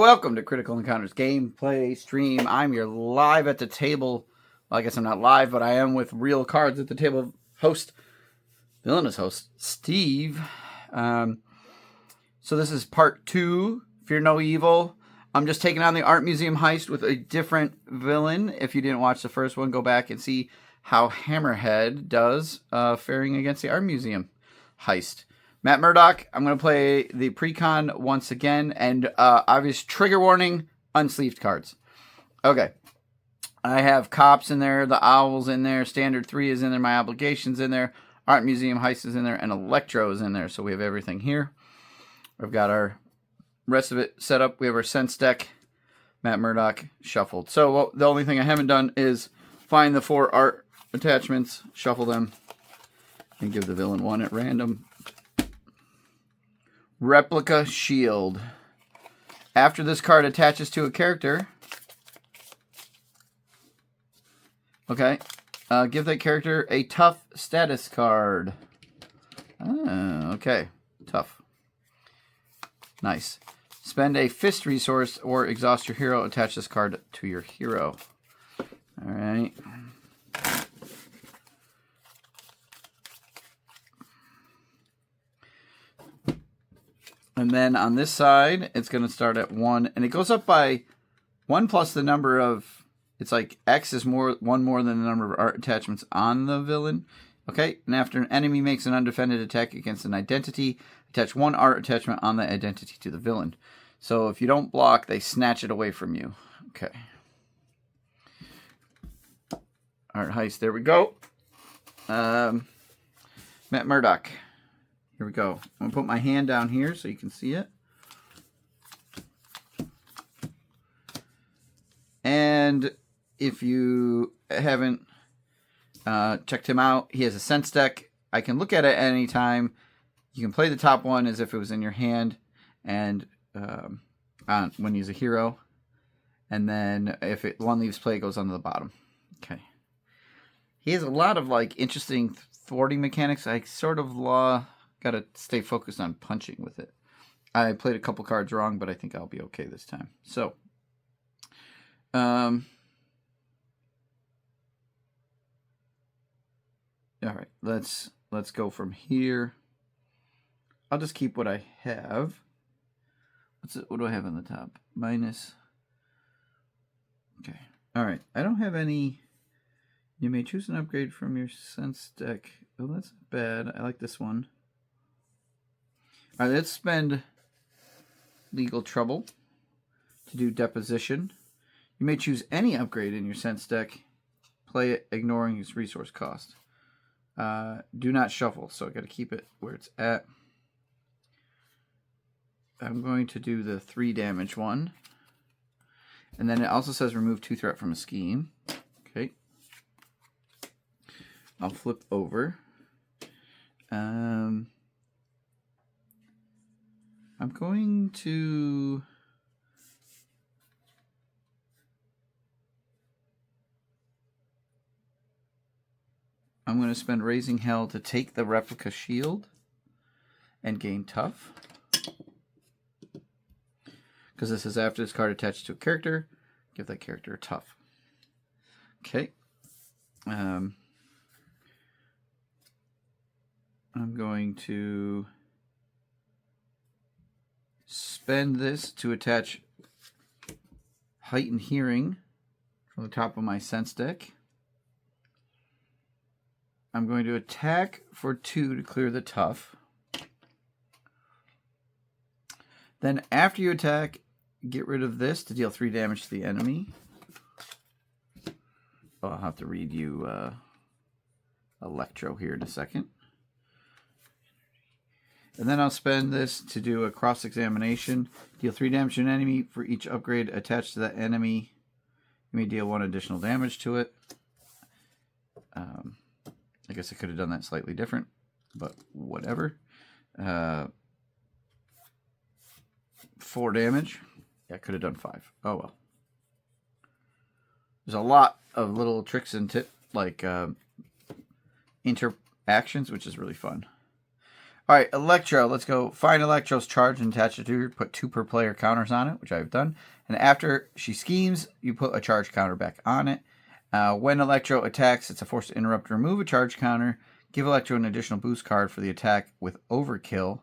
welcome to Critical Encounters gameplay stream. I'm your live at the table. Well, I guess I'm not live, but I am with real cards at the table. Host, villainous host, Steve. So this is part 2, Fear No Evil. I'm just taking on the Art Museum Heist with a different villain. If you didn't watch the first one, go back and see how Hammerhead does faring against the Art Museum Heist. Matt Murdock, I'm going to play the Precon once again, and obvious trigger warning, unsleeved cards. Okay. I have Cops in there, the Owls in there, Standard 3 is in there, My Obligations in there, Art Museum Heist is in there, and Electro is in there, so we have everything here. We've got our rest of it set up. We have our Sense deck, Matt Murdock, shuffled. So the only thing I haven't done is find the 4 art attachments, shuffle them, and give the villain one at random. Replica Shield. After this card attaches to a character, give that character a tough status card. Okay. Tough. Nice. Spend a fist resource or exhaust your hero. Attach this card to your hero. Alright. And then on this side, it's going to start at 1. And it goes up by 1 plus the number of... It's like X is 1 more than the number of art attachments on the villain. Okay, and after an enemy makes an undefended attack against an identity, attach 1 art attachment on the identity to the villain. So if you don't block, they snatch it away from you. Okay. Art Heist, there we go. Matt Murdock. Here we go. I'm going to put my hand down here so you can see it. And if you haven't checked him out, he has a Sense deck. I can look at it at any time. You can play the top one as if it was in your hand and when he's a hero. And then if one leaves play, it goes onto the bottom. Okay. He has a lot of interesting thwarting mechanics. I sort of got to stay focused on punching with it. I played a couple cards wrong, but I think I'll be okay this time. So, all right, let's go from here. I'll just keep what I have. What do I have on the top? Minus. Okay. All right. I don't have any. You may choose an upgrade from your Sense deck. Oh, that's bad. I like this one. All right, let's spend Legal Trouble to do Deposition. You may choose any upgrade in your Sense deck. Play it, ignoring its resource cost. Do not shuffle, so I got to keep it where it's at. I'm going to do the 3 damage one. And then it also says remove 2 threat from a scheme. Okay. I'll flip over. I'm going to... spend Raising Hell to take the Replica Shield and gain Tough. Because this is after this card attached to a character. Give that character a Tough. Okay. I'm going to spend this to attach Heightened Hearing from the top of my Sense deck. I'm going to attack for 2 to clear the Tough. Then after you attack, get rid of this to deal 3 damage to the enemy. Oh, I'll have to read you Electro here in a second. And then I'll spend this to do a cross-examination. Deal 3 damage to an enemy for each upgrade attached to that enemy. You may deal 1 additional damage to it. I guess I could have done that slightly different, but whatever. 4 damage. Yeah, I could have done 5. Oh well. There's a lot of little tricks and interactions, which is really fun. All right, Electro. Let's go find Electro's charge and attach it to her. Put 2 per player counters on it, which I've done. And after she schemes, you put a charge counter back on it. When Electro attacks, it's a force to interrupt or remove a charge counter. Give Electro an additional boost card for the attack with Overkill.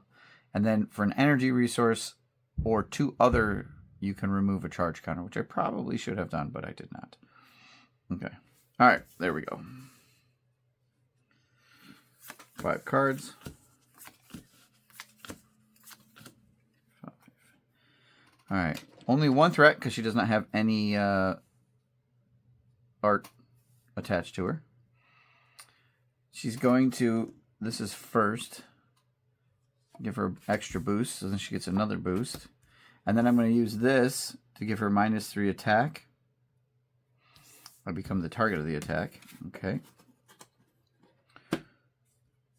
And then for an energy resource or 2 other, you can remove a charge counter, which I probably should have done, but I did not. Okay. All right, there we go. 5 cards. 5. All right. Only 1 threat because she does not have any art attached to her. She's going to, this is first, give her extra boost, so then she gets another boost. And then I'm going to use this to give her -3 attack. I become the target of the attack. Okay.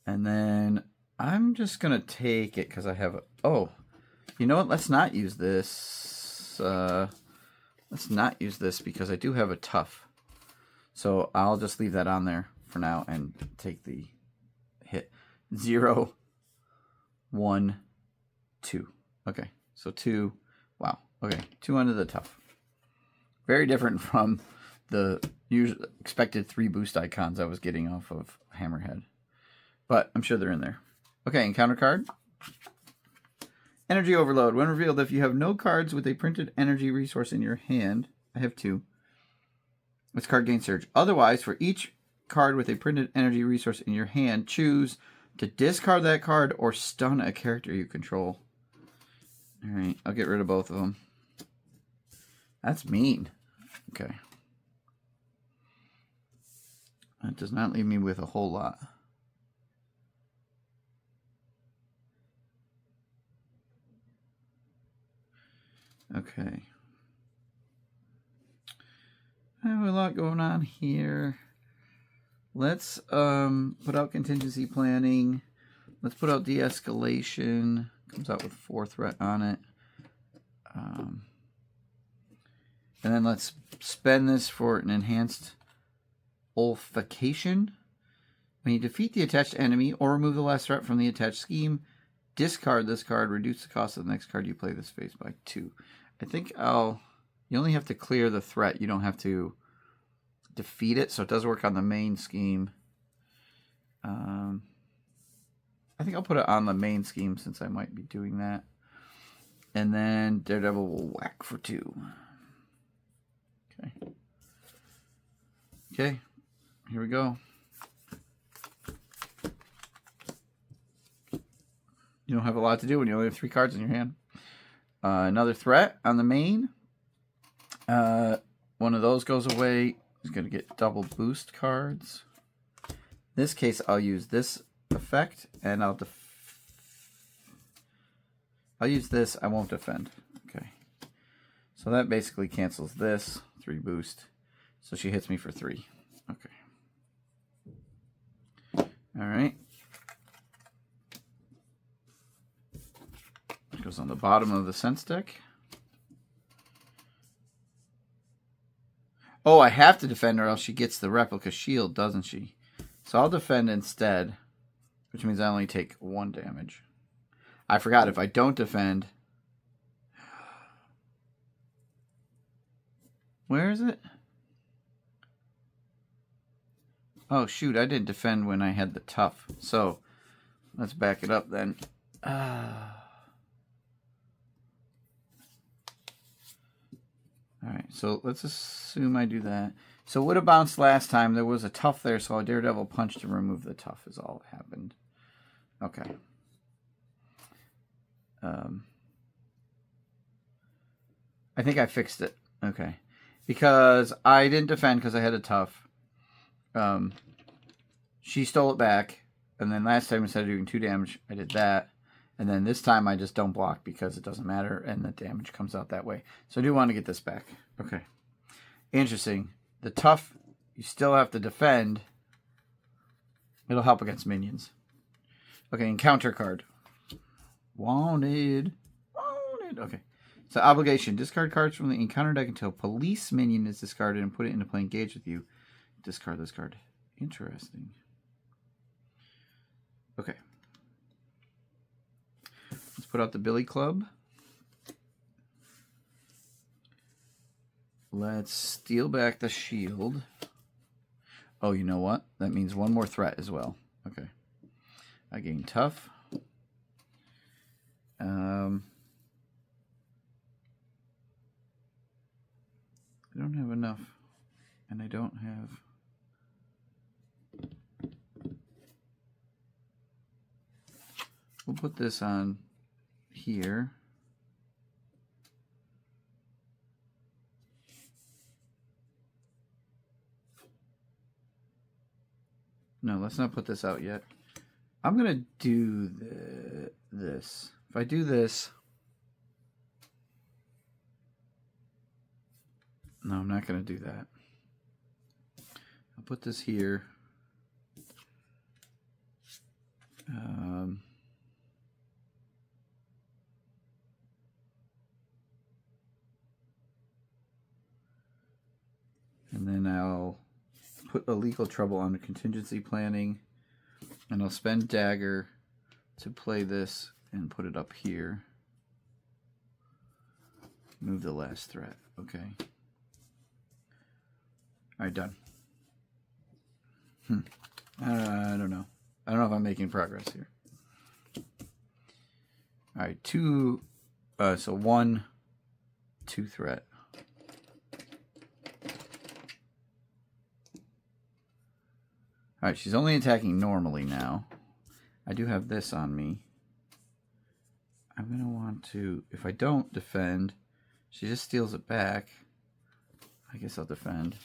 And then I'm just going to take it because I have... Oh, you know what? Let's not use this. Let's not use this because I do have a tough. So I'll just leave that on there for now and take the hit. 0, 1, 2. Okay, so 2. Wow. Okay, 2 under the tough. Very different from the usual expected 3 boost icons I was getting off of Hammerhead. But I'm sure they're in there. Okay, encounter card. Energy Overload. When revealed, if you have no cards with a printed energy resource in your hand, I have 2. This card gains surge. Otherwise, for each card with a printed energy resource in your hand, choose to discard that card or stun a character you control. Alright, I'll get rid of both of them. That's mean. Okay. That does not leave me with a whole lot. Okay. I have a lot going on here. Let's put out contingency planning. Let's put out de-escalation. Comes out with 4 threat on it. And then let's spend this for an enhanced olfacation. When you defeat the attached enemy or remove the last threat from the attached scheme, discard this card, reduce the cost of the next card you play this phase by 2. I think you only have to clear the threat. You don't have to defeat it, so it does work on the main scheme. I think I'll put it on the main scheme since I might be doing that. And then Daredevil will whack for 2. Okay. Okay, here we go. You don't have a lot to do when you only have 3 cards in your hand. Another threat on the main. One of those goes away. He's going to get double boost cards. In this case, I'll use this effect, and I'll use this. I won't defend. Okay. So that basically cancels this. 3 boost. So she hits me for 3. Okay. All right. Goes on the bottom of the sense deck. Oh, I have to defend or else she gets the replica shield, doesn't she? So I'll defend instead, which means I only take 1 damage. I forgot, if I don't defend... Where is it? Oh, shoot, I didn't defend when I had the tough. So, let's back it up then. Alright, so let's assume I do that. So it would have bounced last time. There was a tough there, so a Daredevil punch to remove the tough is all that happened. Okay. I think I fixed it. Okay. Because I didn't defend because I had a tough. She stole it back. And then last time, instead of doing 2 damage, I did that. And then this time I just don't block because it doesn't matter and the damage comes out that way. So I do want to get this back. Okay. Interesting. The tough, you still have to defend. It'll help against minions. Okay, encounter card. Wanted. Okay. So obligation. Discard cards from the encounter deck until police minion is discarded and put it into play engage with you. Discard this card. Interesting. Okay. put out the Billy Club. Let's steal back the shield. Oh, you know what? That means one more threat as well. Okay. I gain tough. I don't have enough. And I don't have... We'll put this on here. No, let's not put this out yet. I'm going to do this. If I do this... No, I'm not going to do that. I'll put this here. And then I'll put illegal trouble on the contingency planning, and I'll spend dagger to play this and put it up here. Move the last threat. Okay. All right, done. I don't know. I don't know if I'm making progress here. All right, two. So 1, 2 threat. All right, she's only attacking normally now. I do have this on me. I'm going to want to, if I don't defend, she just steals it back. I guess I'll defend.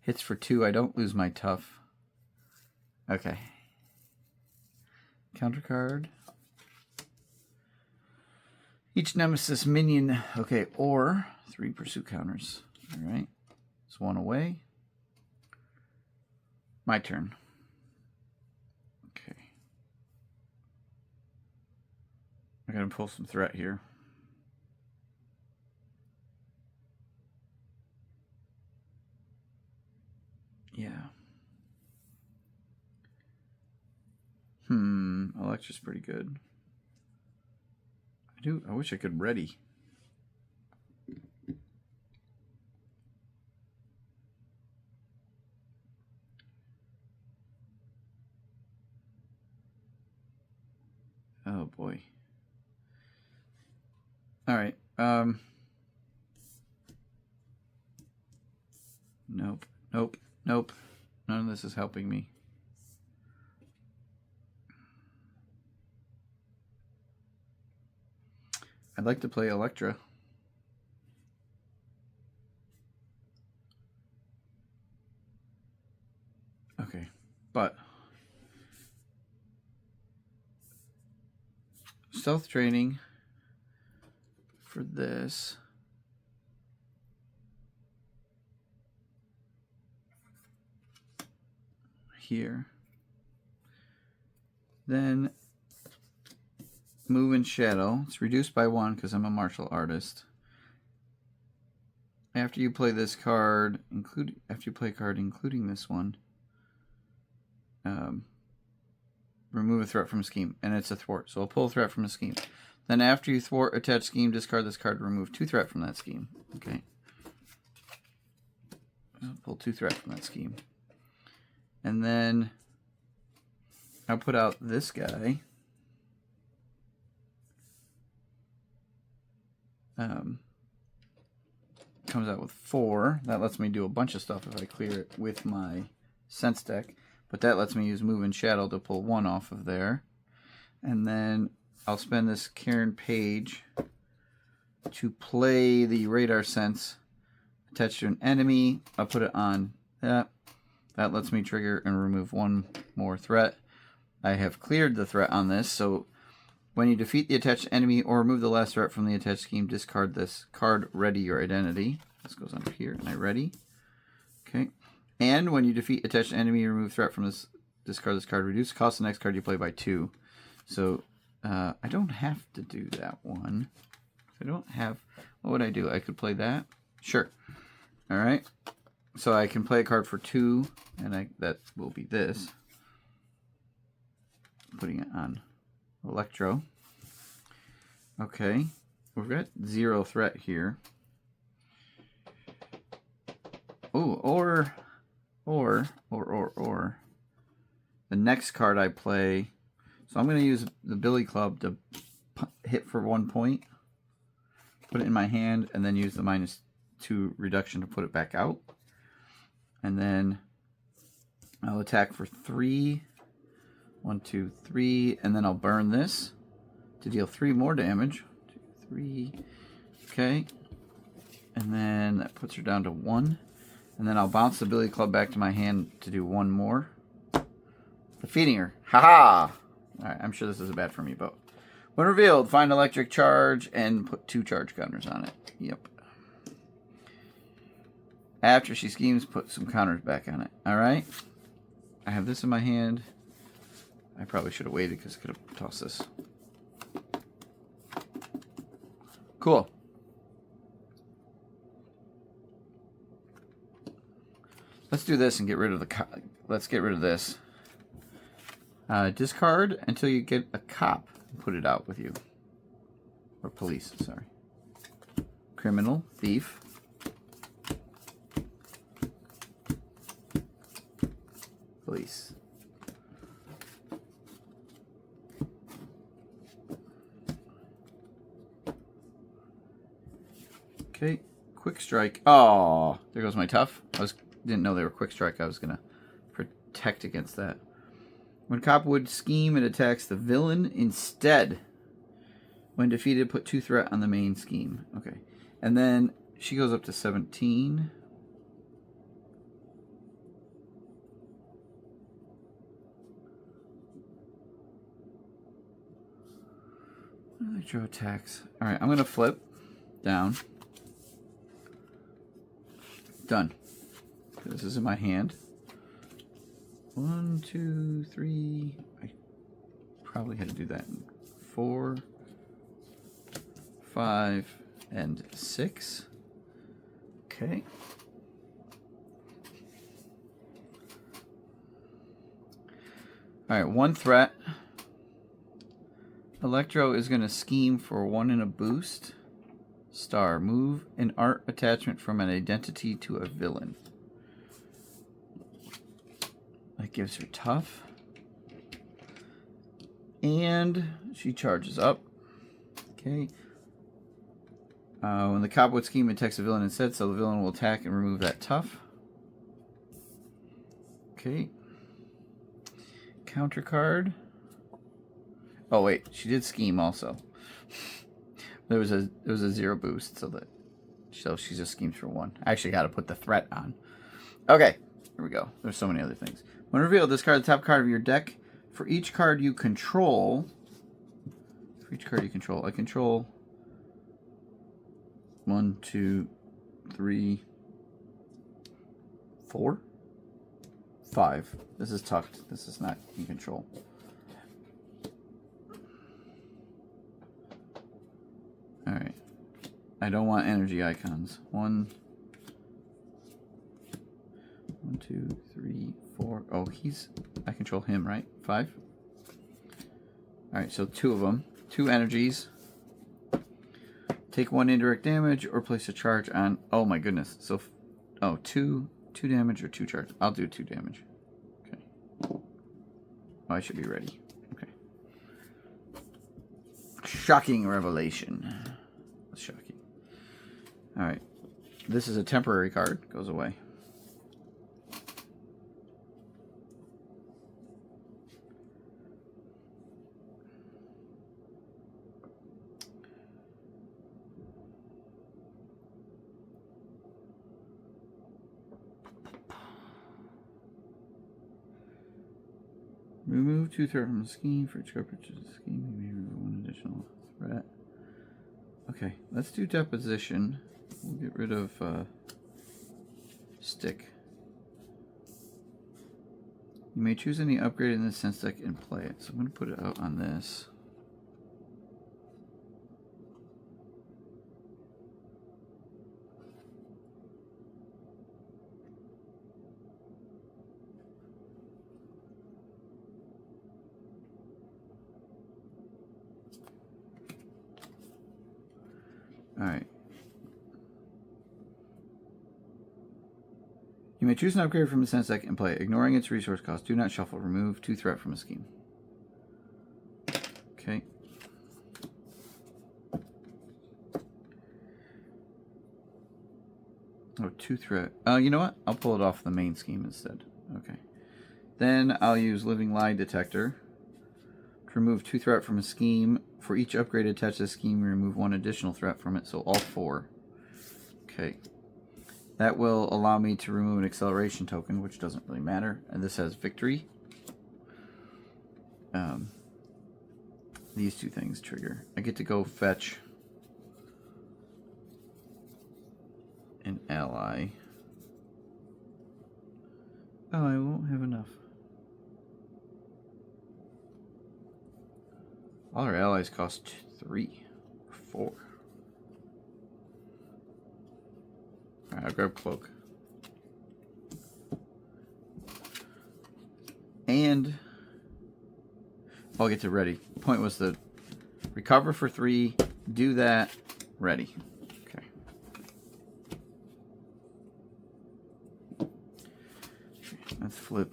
Hits for 2, I don't lose my tough. Okay. Counter card. Each nemesis minion, okay, or 3 pursuit counters. All right, it's 1 away. My turn. Okay. I gotta pull some threat here. Yeah. Electro's pretty good. I wish I could ready. Oh boy. All right. Nope. Nope. Nope. None of this is helping me. I'd like to play Electro. Okay, but stealth training for this. Here. Then move in shadow. It's reduced by 1 because I'm a martial artist. After you play this card, after you play a card including this one, remove a threat from a scheme, and it's a thwart. So I'll pull a threat from a scheme. Then after you thwart attached scheme, discard this card to remove 2 threat from that scheme. Okay. I'll pull 2 threat from that scheme. And then I'll put out this guy. Comes out with 4. That lets me do a bunch of stuff if I clear it with my sense deck. But that lets me use move and shadow to pull 1 off of there. And then I'll spend this Karen Page to play the radar sense attached to an enemy. I'll put it on that. That lets me trigger and remove 1 more threat. I have cleared the threat on this, so when you defeat the attached enemy or remove the last threat from the attached scheme, discard this card, ready your identity. This goes under here, and I ready. Okay. And when you defeat attached enemy, remove threat from this, discard this card, reduce the cost of the next card you play by 2. So I don't have to do that one. I don't have, what would I do? I could play that? Sure. All right. So I can play a card for 2, and that will be this. Putting it on Electro. Okay, we've got 0 threat here. Oh, or the next card I play. So I'm going to use the Billy Club to hit for 1 point, put it in my hand, and then use the -2 reduction to put it back out. And then I'll attack for 3. 1, 2, 3, and then I'll burn this to deal 3 more damage. 2, 3. Okay. And then that puts her down to 1. And then I'll bounce the Billy Club back to my hand to do 1 more. Defeating her. Haha! Alright, I'm sure this is bad for me, but when revealed, find electric charge and put 2 charge counters on it. Yep. After she schemes, put some counters back on it. Alright. I have this in my hand. I probably should have waited because I could have tossed this. Cool. Let's do this and get rid of the... Let's get rid of this. Discard until you get a cop and put it out with you. Or police, sorry. Criminal, thief. Police. Okay, quick strike. Oh, there goes my tough. Didn't know they were quick strike. I was gonna protect against that. When cop would scheme, it attacks the villain instead. When defeated, put 2 threat on the main scheme. Okay, and then she goes up to 17. Electro attacks. All right, I'm gonna flip down. Done. This is in my hand. 1, 2, 3. I probably had to do that in 4, 5, and 6. Okay. All right, 1 threat. Electro is going to scheme for 1 and a boost. Star. Move an art attachment from an identity to a villain. That gives her tough. And she charges up. Okay. When the cop would scheme, it attacks the villain instead, so the villain will attack and remove that tough. Okay. Counter card. Oh wait, she did scheme also. There was a 0 boost, so she just schemes for 1. I actually got to put the threat on. Okay, here we go. There's so many other things. When revealed, discard the top card of your deck. For each card you control, I control 1, 2, 3, 4, 5. This is tucked. This is not in control. All right. I don't want energy icons. 1, 2, 3, 4. Oh, I control him, right? 5. All right, so 2 of them. 2 energies. Take 1 indirect damage or place a charge on. Oh my goodness. So, 2 damage or 2 charge. I'll do 2 damage. Okay. Oh, I should be ready. Okay. Shocking revelation. Shocking. All right. This is a temporary card. Goes away. Remove 2 threat from the scheme. For each card purchase the scheme, you may remove 1 additional threat. Okay, let's do deposition. We'll get rid of stick. You may choose any upgrade in the sense deck and play it. So I'm going to put it out on this. Alright. You may choose an upgrade from the sense deck and play it, ignoring its resource cost. Do not shuffle. Remove 2 threat from a scheme. Okay. Oh, 2 threat. You know what? I'll pull it off the main scheme instead. Okay. Then I'll use Living Lie Detector to remove 2 threat from a scheme. For each upgrade attached to the scheme, remove 1 additional threat from it, so all 4. Okay. That will allow me to remove an acceleration token, which doesn't really matter. And this has victory. These 2 things trigger. I get to go fetch an ally. Oh, I won't have enough. All our allies cost 3 or 4. Alright, I'll grab Cloak. And I'll get to ready. The point was to recover for 3, do that, ready. Okay. Let's flip.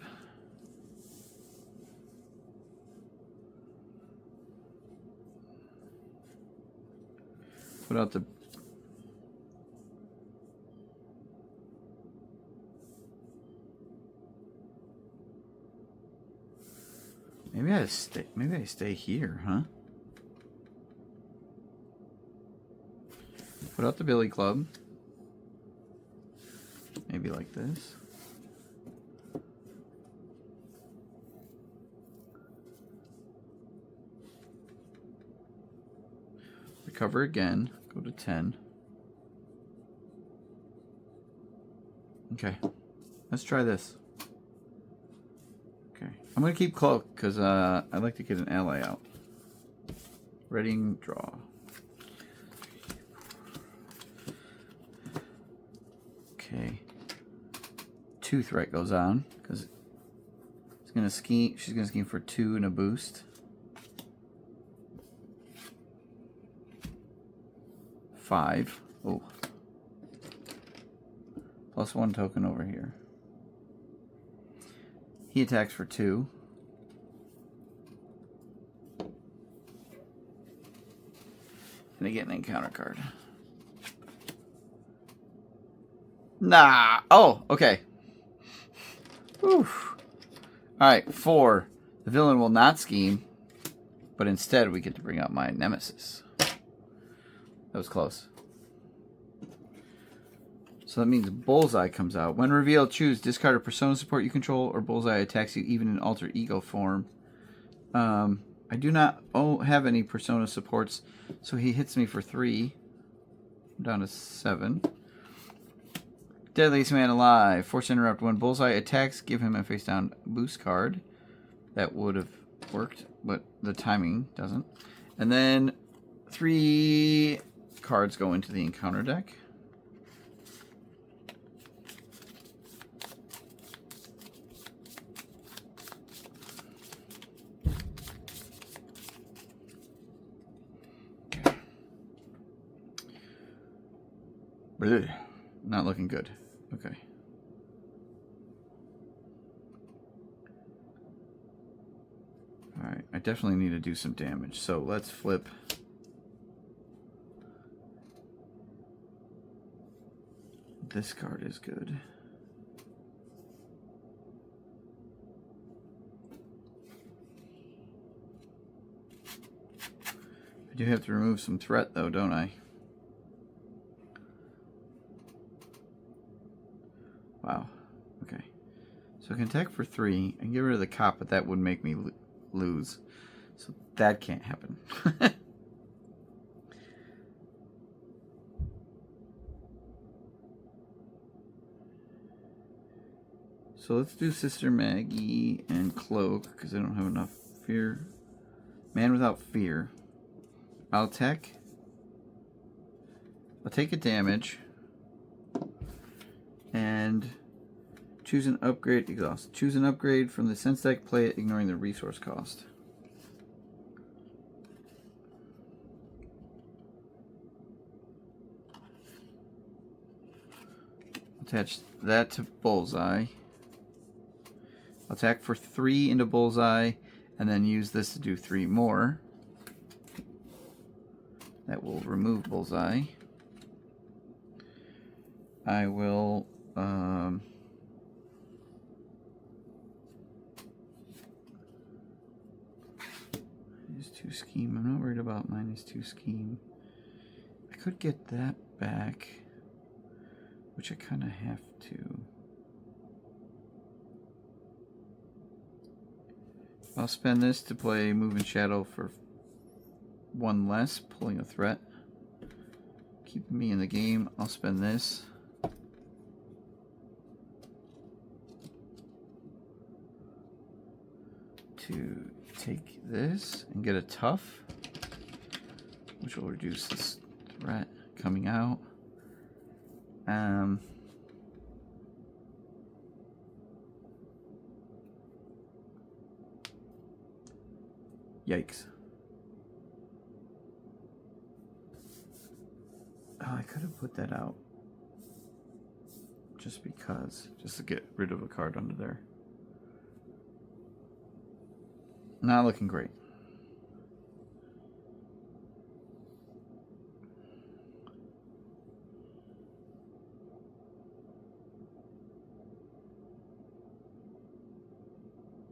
Put out the Maybe I stay here, huh? Put out the Billy Club. Maybe like this. Recover again. Go to 10. Okay. Let's try this. Okay. I'm going to keep Cloak because I'd like to get an ally out. Ready, draw. Okay. 2 threat goes on because it's going to scheme. She's going to scheme for 2 and a boost. 5. Oh. Plus 1 token over here. He attacks for 2. And I get an encounter card. Nah. Oh, okay. Oof. Alright, 4. The villain will not scheme, but instead we get to bring out my nemesis. That was close. So that means Bullseye comes out. When revealed, choose discard a persona support you control, or Bullseye attacks you even in alter ego form. I do not have any persona supports, so he hits me for 3. I'm down to 7. Deadliest Man Alive. Force interrupt. When Bullseye attacks, give him a face down boost card. That would have worked, but the timing doesn't. And then 3 cards go into the encounter deck. Okay. Not looking good. Okay. Alright, I definitely need to do some damage, so let's flip. This card is good. I do have to remove some threat, though, don't I? Wow. Okay. So I can attack for 3 and get rid of the cop, but that would make me lose. So that can't happen. So let's do Sister Maggie and Cloak, because I don't have enough fear. Man without fear. I'll attack. I'll take a damage. And choose an upgrade. Exhaust. Choose an upgrade from the sense deck. Play it, ignoring the resource cost. Attach that to Bullseye. Attack for 3 into Bullseye, and then use this to do 3 more. That will remove Bullseye. I will -2 scheme. I'm not worried about -2 scheme. I could get that back, which I kind of have to. I'll spend this to play Move and Shadow for 1 less, pulling a threat. Keeping me in the game. I'll spend this. To take this and get a tough, which will reduce this threat coming out. Yikes. Oh, I could have put that out. Just because. Just to get rid of a card under there. Not looking great.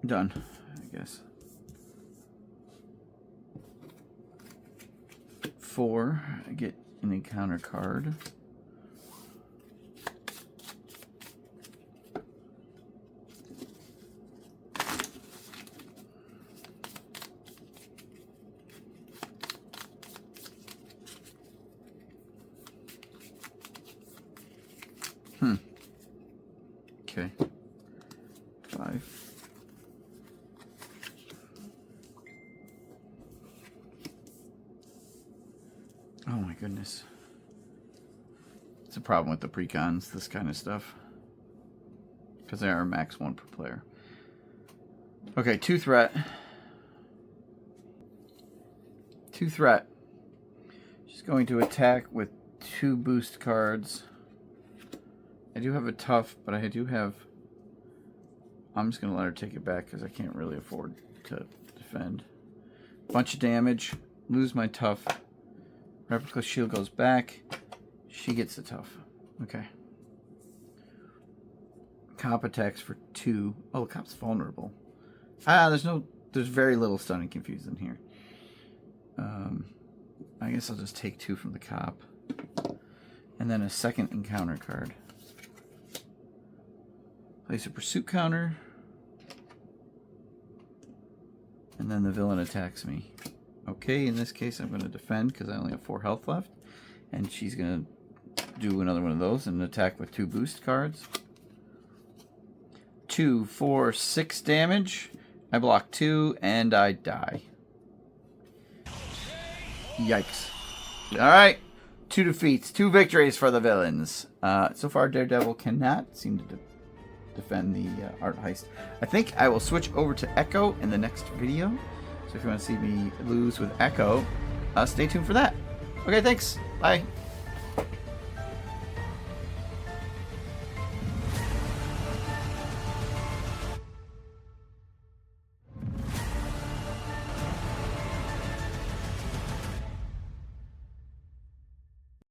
Done, I guess. 4, I get an encounter card. Okay. 5. Oh my goodness. It's a problem with the precons, this kind of stuff. Because they are max 1 per player. Okay, 2 threat. 2 threat. She's going to attack with 2 boost cards. I do have a tough, but I do have... I'm just going to let her take it back because I can't really afford to defend. Bunch of damage. Lose my tough. Replica shield goes back. She gets the tough. Okay. Cop attacks for 2. Oh, Cop's vulnerable. There's very little stun and confuse in here. I guess I'll just take 2 from the Cop. And then a second encounter card. Place a pursuit counter. And then the villain attacks me. Okay, in this case I'm going to defend because I only have 4 health left. And she's going to do another one of those and attack with 2 boost cards. 2, 4, 6 damage. I block 2 and I die. Yikes. Alright. 2 defeats, 2 victories for the villains. So far Daredevil cannot seem to defend the Art Heist. I think I will switch over to Echo in the next video. So if you want to see me lose with Echo, stay tuned for that. Okay, thanks. Bye.